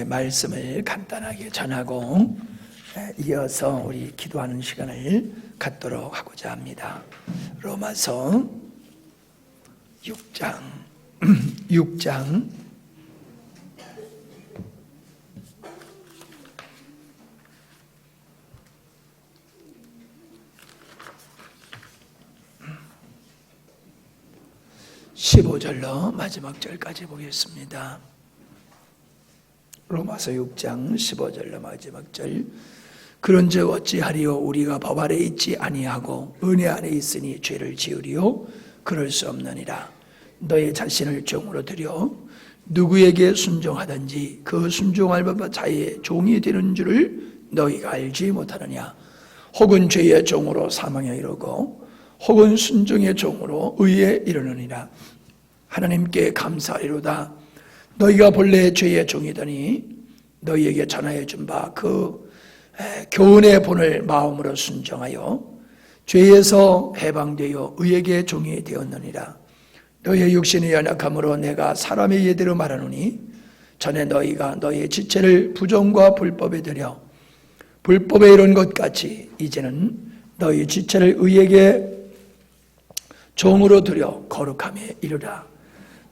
말씀을 간단하게 전하고 이어서 우리 기도하는 시간을 갖도록 하고자 합니다. 로마서 6장 15절로 마지막 절까지 보겠습니다. 로마서 6장 15절로 마지막 절. 그런즉 어찌하리요? 우리가 법 아래 있지 아니하고 은혜 안에 있으니 죄를 지으리요? 그럴 수 없느니라. 너의 자신을 종으로 들여 누구에게 순종하든지 그 순종할 바 자의 종이 되는 줄을 너희가 알지 못하느냐? 혹은 죄의 종으로 사망에 이르고 혹은 순종의 종으로 의에 이르느니라. 하나님께 감사하리로다. 너희가 본래 죄의 종이더니 너희에게 전하여 준 바 그 교훈의 본을 마음으로 순종하여 죄에서 해방되어 의에게 종이 되었느니라. 너희의 육신의 연약함으로 내가 사람의 예대로 말하노니 전에 너희가 너희의 지체를 부정과 불법에 들여 불법에 이른 것 같이 이제는 너희 지체를 의에게 종으로 들여 거룩함에 이르라.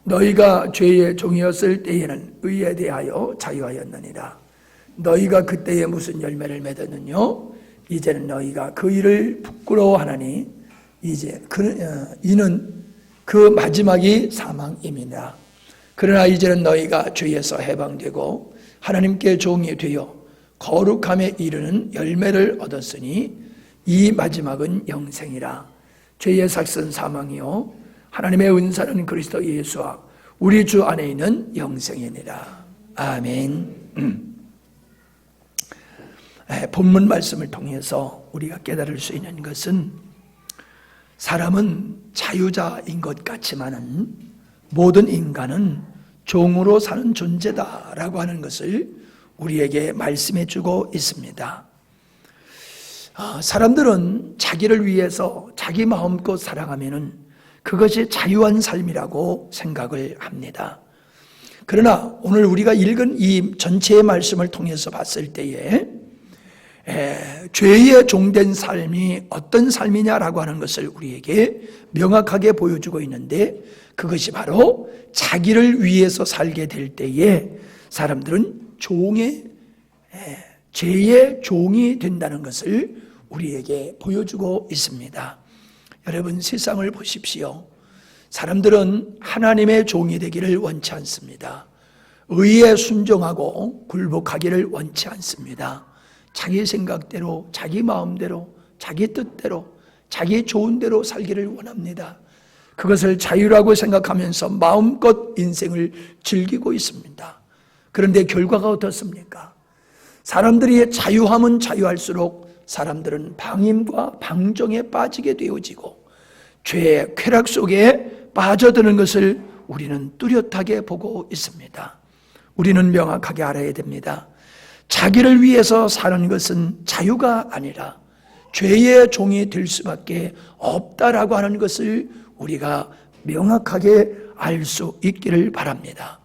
너희가 죄의 종이었을 때에는 의에 대하여 자유하였느니라. 너희가 그때에 무슨 열매를 맺었느뇨? 이제는 너희가 그 일을 부끄러워하나니 이는 그 마지막이 사망임이라. 그러나 이제는 너희가 죄에서 해방되고 하나님께 종이 되어 거룩함에 이르는 열매를 얻었으니 이 마지막은 영생이라. 죄의 삭은 사망이요 하나님의 은사는 그리스도 예수와 우리 주 안에 있는 영생이니라. 아멘. 본문 말씀을 통해서 우리가 깨달을 수 있는 것은 사람은 자유자인 것 같지만은 모든 인간은 종으로 사는 존재다라고 하는 것을 우리에게 말씀해 주고 있습니다. 사람들은 자기를 위해서 자기 마음껏 살아가면은 그것이 자유한 삶이라고 생각을 합니다. 그러나 오늘 우리가 읽은 이 전체의 말씀을 통해서 봤을 때에 죄의 종된 삶이 어떤 삶이냐라고 하는 것을 우리에게 명확하게 보여주고 있는데 그것이 바로 자기를 위해서 살게 될 때에 사람들은 죄의 종이 된다는 것을 우리에게 보여주고 있습니다. 여러분 세상을 보십시오. 사람들은 하나님의 종이 되기를 원치 않습니다. 의에 순종하고 굴복하기를 원치 않습니다. 자기 생각대로, 자기 마음대로, 자기 뜻대로, 자기 좋은 대로 살기를 원합니다. 그것을 자유라고 생각하면서 마음껏 인생을 즐기고 있습니다. 그런데 결과가 어떻습니까? 사람들이 자유하면 자유할수록 사람들은 방임과 방종에 빠지게 되어지고 죄의 쾌락 속에 빠져드는 것을 우리는 뚜렷하게 보고 있습니다. 우리는 명확하게 알아야 됩니다. 자기를 위해서 사는 것은 자유가 아니라 죄의 종이 될 수밖에 없다라고 하는 것을 우리가 명확하게 알 수 있기를 바랍니다.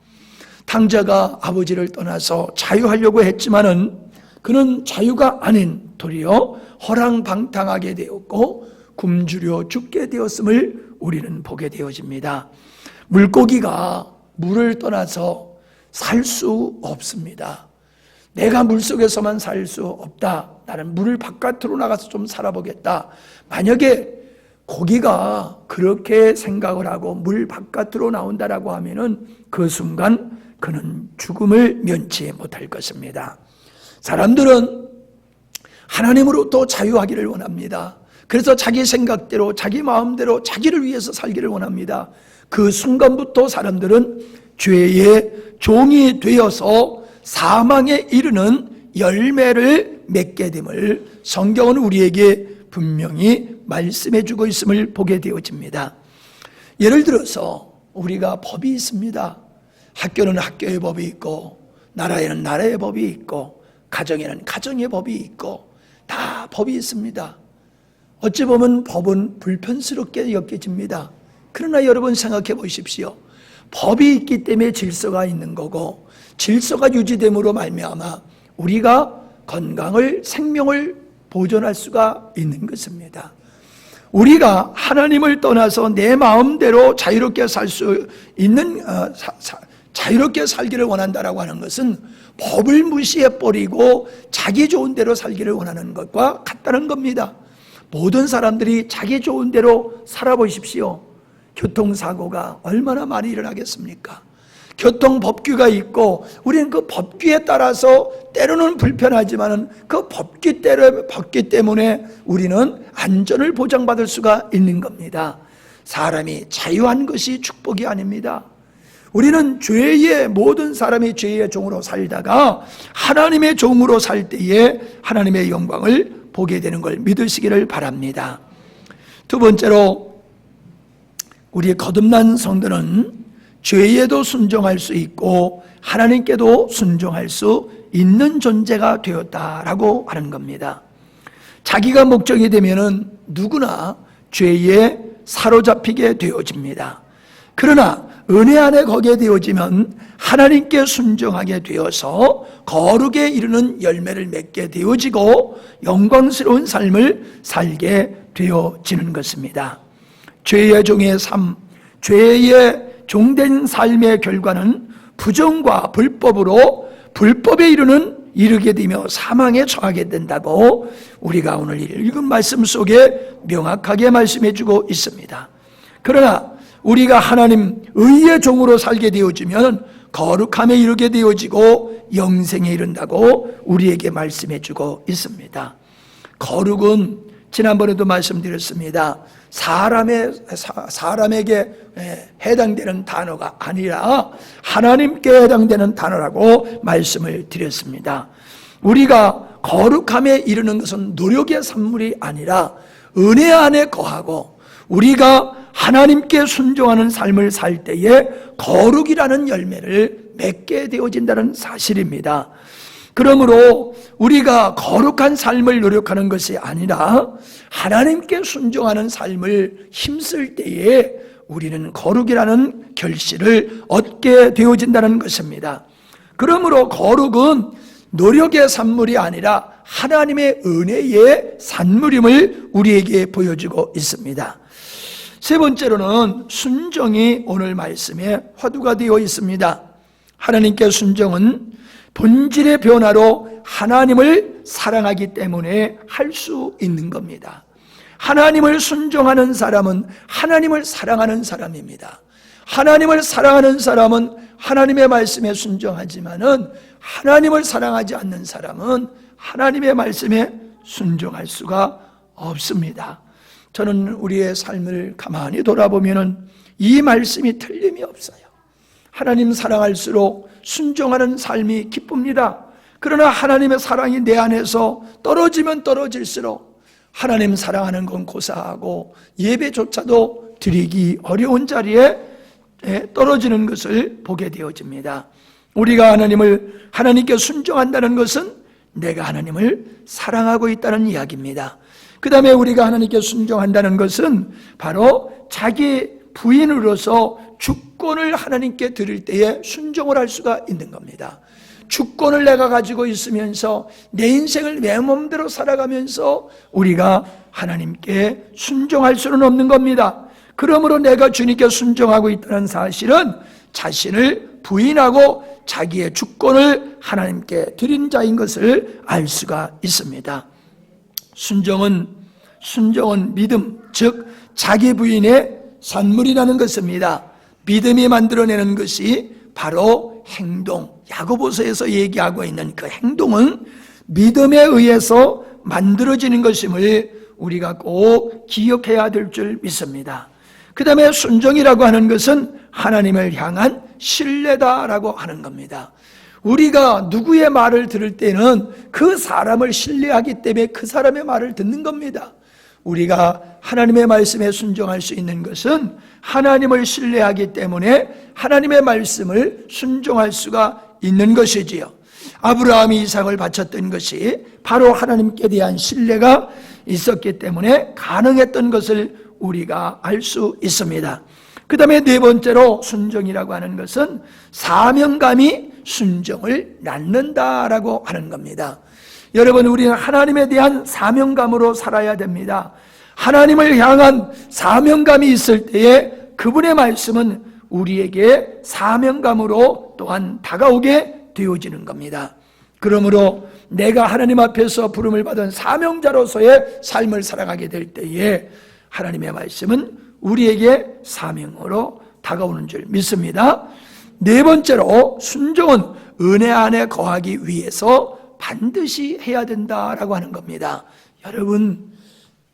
탕자가 아버지를 떠나서 자유하려고 했지만은 그는 자유가 아닌 도리어 허랑방탕하게 되었고 굶주려 죽게 되었음을 우리는 보게 되어집니다. 물고기가 물을 떠나서 살 수 없습니다. 내가 물속에서만 살 수 없다. 나는 물 바깥으로 나가서 좀 살아보겠다. 만약에 고기가 그렇게 생각을 하고 물 바깥으로 나온다라고 하면은 그 순간 그는 죽음을 면치 못할 것입니다. 사람들은 하나님으로부터 자유하기를 원합니다. 그래서 자기 생각대로 자기 마음대로 자기를 위해서 살기를 원합니다. 그 순간부터 사람들은 죄의 종이 되어서 사망에 이르는 열매를 맺게 됨을 성경은 우리에게 분명히 말씀해 주고 있음을 보게 되어집니다. 예를 들어서 우리가 법이 있습니다. 학교는 학교의 법이 있고 나라에는 나라의 법이 있고 가정에는 가정의 법이 있고 다 법이 있습니다. 어찌 보면 법은 불편스럽게 여겨집니다. 그러나 여러분 생각해 보십시오. 법이 있기 때문에 질서가 있는 거고, 질서가 유지됨으로 말미암아 우리가 건강을, 생명을 보존할 수가 있는 것입니다. 우리가 하나님을 떠나서 내 마음대로 자유롭게 살 수 있는, 자유롭게 살기를 원한다라고 하는 것은 법을 무시해버리고 자기 좋은 대로 살기를 원하는 것과 같다는 겁니다. 모든 사람들이 자기 좋은 대로 살아보십시오. 교통사고가 얼마나 많이 일어나겠습니까? 교통법규가 있고 우리는 그 법규에 따라서 때로는 불편하지만 그 법규 때문에 우리는 안전을 보장받을 수가 있는 겁니다. 사람이 자유한 것이 축복이 아닙니다. 우리는 죄의, 모든 사람이 죄의 종으로 살다가 하나님의 종으로 살 때에 하나님의 영광을 보게 되는 걸 믿으시기를 바랍니다. 두 번째로, 우리 거듭난 성도는 죄에도 순종할 수 있고 하나님께도 순종할 수 있는 존재가 되었다라고 하는 겁니다. 자기가 목적이 되면은 누구나 죄에 사로잡히게 되어집니다. 그러나 은혜 안에 거기에 되어지면 하나님께 순종하게 되어서 거룩에 이르는 열매를 맺게 되어지고 영광스러운 삶을 살게 되어지는 것입니다. 죄의 종의 삶, 죄의 종된 삶의 결과는 부정과 불법으로 불법에 이르게 되며 사망에 처하게 된다고 우리가 오늘 읽은 말씀 속에 명확하게 말씀해 주고 있습니다. 그러나 우리가 하나님 의의 종으로 살게 되어지면 거룩함에 이르게 되어지고 영생에 이른다고 우리에게 말씀해 주고 있습니다. 거룩은 지난번에도 말씀드렸습니다. 사람에게 해당되는 단어가 아니라 하나님께 해당되는 단어라고 말씀을 드렸습니다. 우리가 거룩함에 이르는 것은 노력의 산물이 아니라 은혜 안에 거하고 우리가 하나님께 순종하는 삶을 살 때에 거룩이라는 열매를 맺게 되어진다는 사실입니다. 그러므로 우리가 거룩한 삶을 노력하는 것이 아니라 하나님께 순종하는 삶을 힘쓸 때에 우리는 거룩이라는 결실을 얻게 되어진다는 것입니다. 그러므로 거룩은 노력의 산물이 아니라 하나님의 은혜의 산물임을 우리에게 보여주고 있습니다. 세 번째로는 순종이 오늘 말씀에 화두가 되어 있습니다. 하나님께 순종은 본질의 변화로 하나님을 사랑하기 때문에 할 수 있는 겁니다. 하나님을 순종하는 사람은 하나님을 사랑하는 사람입니다. 하나님을 사랑하는 사람은 하나님의 말씀에 순종하지만은 하나님을 사랑하지 않는 사람은 하나님의 말씀에 순종할 수가 없습니다. 저는 우리의 삶을 가만히 돌아보면은 이 말씀이 틀림이 없어요. 하나님 사랑할수록 순종하는 삶이 기쁩니다. 그러나 하나님의 사랑이 내 안에서 떨어지면 떨어질수록 하나님 사랑하는 건 고사하고 예배조차도 드리기 어려운 자리에 떨어지는 것을 보게 되어집니다. 우리가 하나님께 순종한다는 것은 내가 하나님을 사랑하고 있다는 이야기입니다. 그 다음에 우리가 하나님께 순종한다는 것은 바로 자기 부인으로서 주권을 하나님께 드릴 때에 순종을 할 수가 있는 겁니다. 주권을 내가 가지고 있으면서 내 인생을 내 몸대로 살아가면서 우리가 하나님께 순종할 수는 없는 겁니다. 그러므로 내가 주님께 순종하고 있다는 사실은 자신을 부인하고 자기의 주권을 하나님께 드린 자인 것을 알 수가 있습니다. 순종은 믿음, 즉 자기 부인의 산물이라는 것입니다. 믿음이 만들어내는 것이 바로 행동, 야고보서에서 얘기하고 있는 그 행동은 믿음에 의해서 만들어지는 것임을 우리가 꼭 기억해야 될 줄 믿습니다. 그 다음에 순종이라고 하는 것은 하나님을 향한 신뢰다라고 하는 겁니다. 우리가 누구의 말을 들을 때는 그 사람을 신뢰하기 때문에 그 사람의 말을 듣는 겁니다. 우리가 하나님의 말씀에 순종할 수 있는 것은 하나님을 신뢰하기 때문에 하나님의 말씀을 순종할 수가 있는 것이지요. 아브라함이 이삭을 바쳤던 것이 바로 하나님께 대한 신뢰가 있었기 때문에 가능했던 것을 우리가 알 수 있습니다. 그 다음에 네 번째로 순종이라고 하는 것은 사명감이 순종을 낳는다라고 하는 겁니다. 여러분, 우리는 하나님에 대한 사명감으로 살아야 됩니다. 하나님을 향한 사명감이 있을 때에 그분의 말씀은 우리에게 사명감으로 또한 다가오게 되어지는 겁니다. 그러므로 내가 하나님 앞에서 부름을 받은 사명자로서의 삶을 살아가게 될 때에 하나님의 말씀은 우리에게 사명으로 다가오는 줄 믿습니다. 네 번째로 순종은 은혜 안에 거하기 위해서 반드시 해야 된다라고 하는 겁니다. 여러분,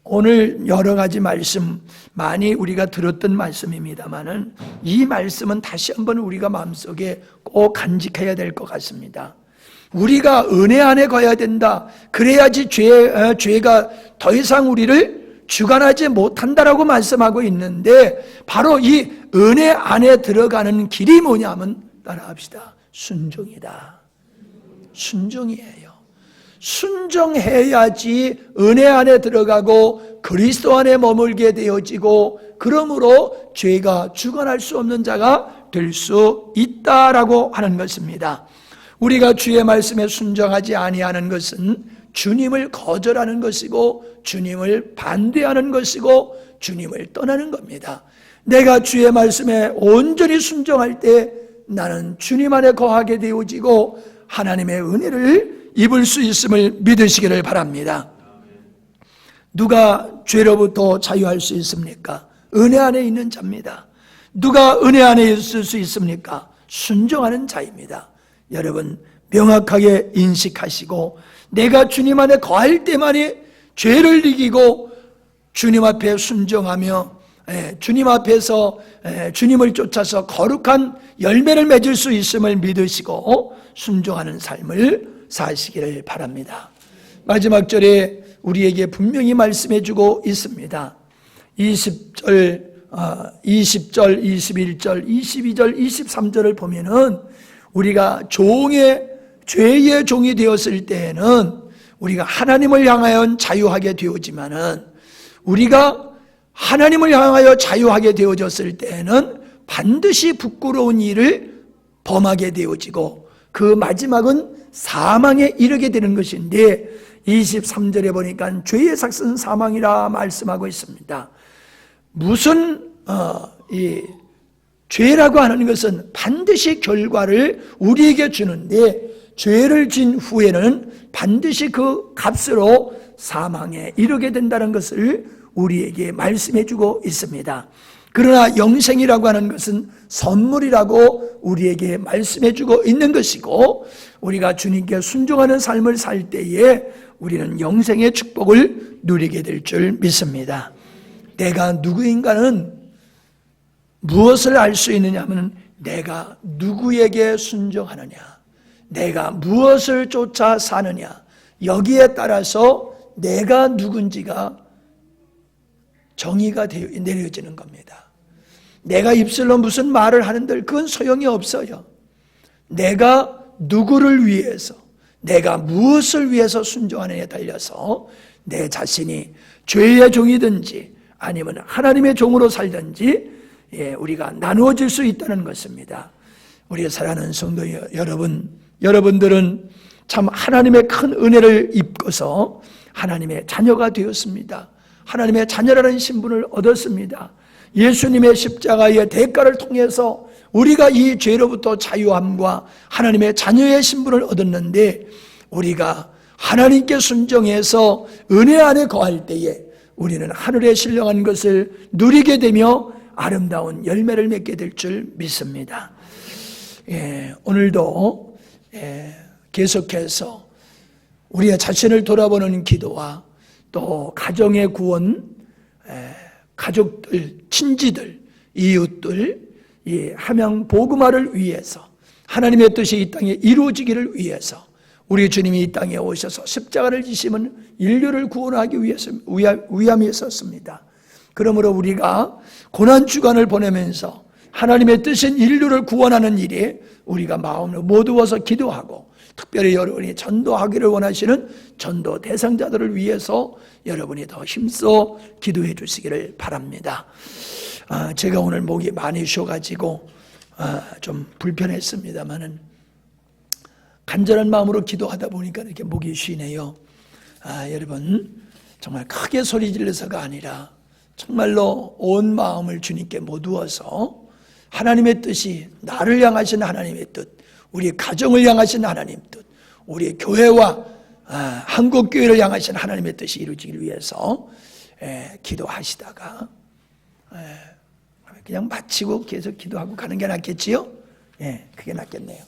오늘 여러 가지 말씀 많이 우리가 들었던 말씀입니다만은 이 말씀은 다시 한번 우리가 마음속에 꼭 간직해야 될 것 같습니다. 우리가 은혜 안에 거해야 된다. 그래야지 죄가 더 이상 우리를 주관하지 못한다라고 말씀하고 있는데, 바로 이 은혜 안에 들어가는 길이 뭐냐면 따라합시다. 순종이다. 순종이에요. 순종해야지 은혜 안에 들어가고 그리스도 안에 머물게 되어지고, 그러므로 죄가 주관할 수 없는 자가 될 수 있다라고 하는 것입니다. 우리가 주의 말씀에 순종하지 아니하는 것은 주님을 거절하는 것이고 주님을 반대하는 것이고 주님을 떠나는 겁니다. 내가 주의 말씀에 온전히 순종할 때 나는 주님 안에 거하게 되어지고 하나님의 은혜를 입을 수 있음을 믿으시기를 바랍니다. 누가 죄로부터 자유할 수 있습니까? 은혜 안에 있는 자입니다. 누가 은혜 안에 있을 수 있습니까? 순종하는 자입니다. 여러분, 명확하게 인식하시고 내가 주님 안에 거할 때만이 죄를 이기고 주님 앞에 순종하며 주님 앞에서 주님을 쫓아서 거룩한 열매를 맺을 수 있음을 믿으시고 순종하는 삶을 사시기를 바랍니다. 마지막 절에 우리에게 분명히 말씀해 주고 있습니다. 20절, 21절, 22절, 23절을 보면은 우리가 죄의 종이 되었을 때에는 우리가 하나님을 향하여 자유하게 되어지만은, 우리가 하나님을 향하여 자유하게 되어졌을 때에는 반드시 부끄러운 일을 범하게 되어지고 그 마지막은 사망에 이르게 되는 것인데, 23절에 보니까 죄의 삭은 사망이라 말씀하고 있습니다. 무슨 이 죄라고 하는 것은 반드시 결과를 우리에게 주는데, 죄를 진 후에는 반드시 그 값으로 사망에 이르게 된다는 것을 우리에게 말씀해 주고 있습니다. 그러나 영생이라고 하는 것은 선물이라고 우리에게 말씀해 주고 있는 것이고, 우리가 주님께 순종하는 삶을 살 때에 우리는 영생의 축복을 누리게 될 줄 믿습니다. 내가 누구인가는 무엇을 알 수 있느냐 하면 내가 누구에게 순종하느냐, 내가 무엇을 쫓아 사느냐, 여기에 따라서 내가 누군지가 정의가 내려지는 겁니다. 내가 입술로 무슨 말을 하는들 그건 소용이 없어요. 내가 누구를 위해서, 내가 무엇을 위해서 순종하느냐에 달려서 내 자신이 죄의 종이든지 아니면 하나님의 종으로 살든지 우리가 나누어질 수 있다는 것입니다. 우리 사랑하는 성도 여러분들은 참 하나님의 큰 은혜를 입고서 하나님의 자녀가 되었습니다. 하나님의 자녀라는 신분을 얻었습니다. 예수님의 십자가의 대가를 통해서 우리가 이 죄로부터 자유함과 하나님의 자녀의 신분을 얻었는데, 우리가 하나님께 순종해서 은혜 안에 거할 때에 우리는 하늘에 신령한 것을 누리게 되며 아름다운 열매를 맺게 될 줄 믿습니다. 오늘도 계속해서 우리의 자신을 돌아보는 기도와 또 가정의 구원, 가족들, 친지들, 이웃들, 이 함양 복음화를 위해서, 하나님의 뜻이 이 땅에 이루어지기를 위해서 우리 주님이 이 땅에 오셔서 십자가를 지시면 인류를 구원하기 위해서 위함이었습니다. 그러므로 우리가 고난주간을 보내면서 하나님의 뜻인 인류를 구원하는 일에 우리가 마음을 모두어서 기도하고, 특별히 여러분이 전도하기를 원하시는 전도 대상자들을 위해서 여러분이 더 힘써 기도해 주시기를 바랍니다. 제가 오늘 목이 많이 쉬어가지고 좀 불편했습니다만은 간절한 마음으로 기도하다 보니까 이렇게 목이 쉬네요. 여러분 정말 크게 소리 질러서가 아니라 정말로 온 마음을 주님께 모두어서 하나님의 뜻이, 나를 향하신 하나님의 뜻, 우리 가정을 향하신 하나님의 뜻, 우리 교회와 한국교회를 향하신 하나님의 뜻이 이루어지기 위해서 기도하시다가 그냥 마치고 계속 기도하고 가는 게 낫겠지요? 그게 낫겠네요.